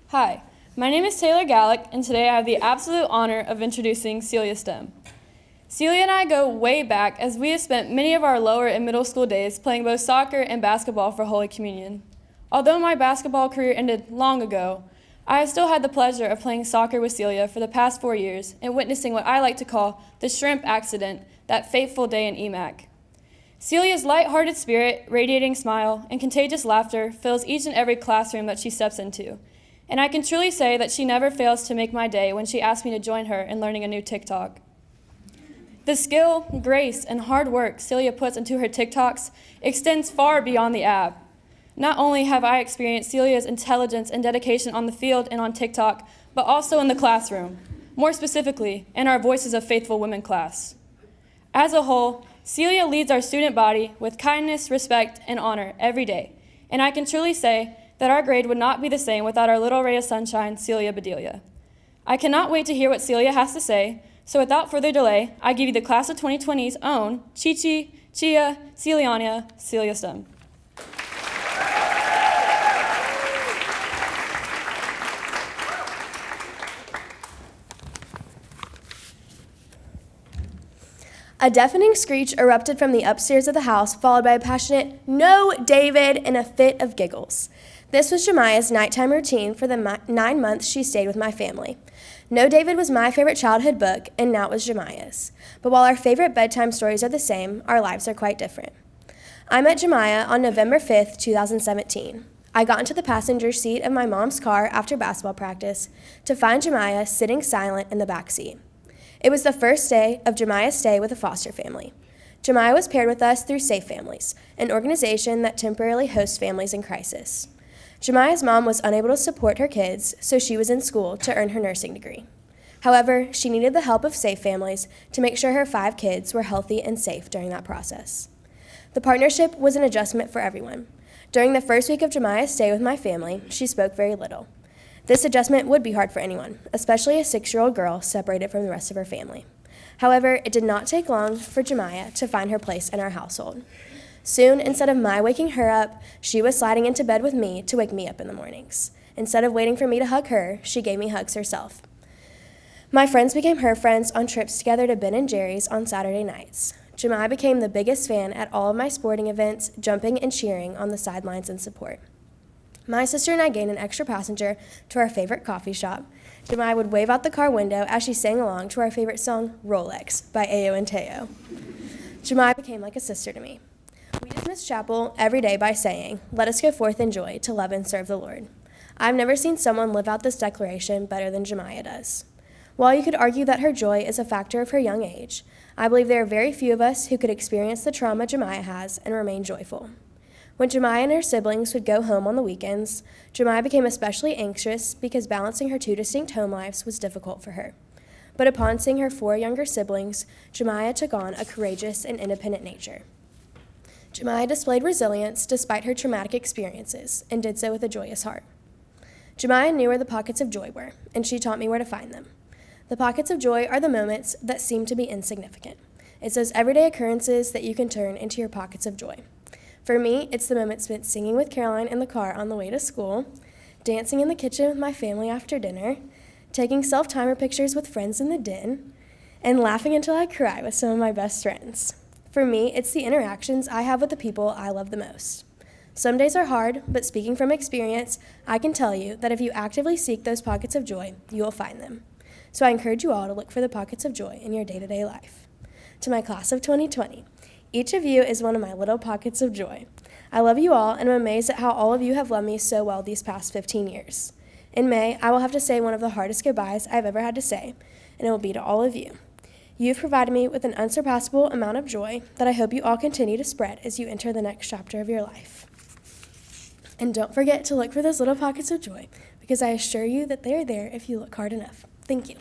Hi, my name is Taylor Gallick, and today I have the absolute honor of introducing Celia Stem. Celia and I go way back, as we have spent many of our lower and middle school days playing both soccer and basketball for Holy Communion. Although my basketball career ended long ago, I have still had the pleasure of playing soccer with Celia for the past 4 years and witnessing what I like to call the shrimp accident, that fateful day in EMAC. Celia's light-hearted spirit, radiating smile, and contagious laughter fills each and every classroom that she steps into. And I can truly say that she never fails to make my day when she asks me to join her in learning a new TikTok. The skill, grace, and hard work Celia puts into her TikToks extends far beyond the app. Not only have I experienced Celia's intelligence and dedication on the field and on TikTok, but also in the classroom, more specifically, in our Voices of Faithful Women class. As a whole, Celia leads our student body with kindness, respect, and honor every day, and I can truly say that our grade would not be the same without our little ray of sunshine, Celia Bedelia. I cannot wait to hear what Celia has to say, so without further delay, I give you the class of 2020's own Chi-Chi, Chia, Celiania, Celia Stem. A deafening screech erupted from the upstairs of the house, followed by a passionate, "No, David," and a fit of giggles. This was Jemiah's nighttime routine for the 9 months she stayed with my family. No, David was my favorite childhood book, and now it was Jemiah's. But while our favorite bedtime stories are the same, our lives are quite different. I met Jemiah on November 5th, 2017. I got into the passenger seat of my mom's car after basketball practice to find Jemiah sitting silent in the back seat. It was the first day of Jemiah's stay with a foster family. Jemiah was paired with us through Safe Families, an organization that temporarily hosts families in crisis. Jemiah's mom was unable to support her kids, so she was in school to earn her nursing degree. However, she needed the help of Safe Families to make sure her 5 kids were healthy and safe during that process. The partnership was an adjustment for everyone. During the first week of Jemiah's stay with my family, she spoke very little. This adjustment would be hard for anyone, especially a 6-year-old girl separated from the rest of her family. However, it did not take long for Jemiah to find her place in our household. Soon, instead of my waking her up, she was sliding into bed with me to wake me up in the mornings. Instead of waiting for me to hug her, she gave me hugs herself. My friends became her friends on trips together to Ben & Jerry's on Saturday nights. Jemiah became the biggest fan at all of my sporting events, jumping and cheering on the sidelines in support. My sister and I gained an extra passenger to our favorite coffee shop. Jemiah would wave out the car window as she sang along to our favorite song, Rolex, by Ayo and Teo. Jemiah became like a sister to me. We dismissed chapel every day by saying, "Let us go forth in joy to love and serve the Lord." I've never seen someone live out this declaration better than Jemiah does. While you could argue that her joy is a factor of her young age, I believe there are very few of us who could experience the trauma Jemiah has and remain joyful. When Jemiah and her siblings would go home on the weekends, Jemiah became especially anxious because balancing her 2 distinct home lives was difficult for her. But upon seeing her 4 younger siblings, Jemiah took on a courageous and independent nature. Jemiah displayed resilience despite her traumatic experiences and did so with a joyous heart. Jemiah knew where the pockets of joy were, and she taught me where to find them. The pockets of joy are the moments that seem to be insignificant. It's those everyday occurrences that you can turn into your pockets of joy. For me, it's the moment spent singing with Caroline in the car on the way to school, dancing in the kitchen with my family after dinner, taking self-timer pictures with friends in the den, and laughing until I cry with some of my best friends. For me, it's the interactions I have with the people I love the most. Some days are hard, but speaking from experience, I can tell you that if you actively seek those pockets of joy, you will find them. So I encourage you all to look for the pockets of joy in your day-to-day life. To my class of 2020, each of you is one of my little pockets of joy. I love you all, and I'm amazed at how all of you have loved me so well these past 15 years. In May, I will have to say one of the hardest goodbyes I've ever had to say, and it will be to all of you. You've provided me with an unsurpassable amount of joy that I hope you all continue to spread as you enter the next chapter of your life. And don't forget to look for those little pockets of joy, because I assure you that they are there if you look hard enough. Thank you.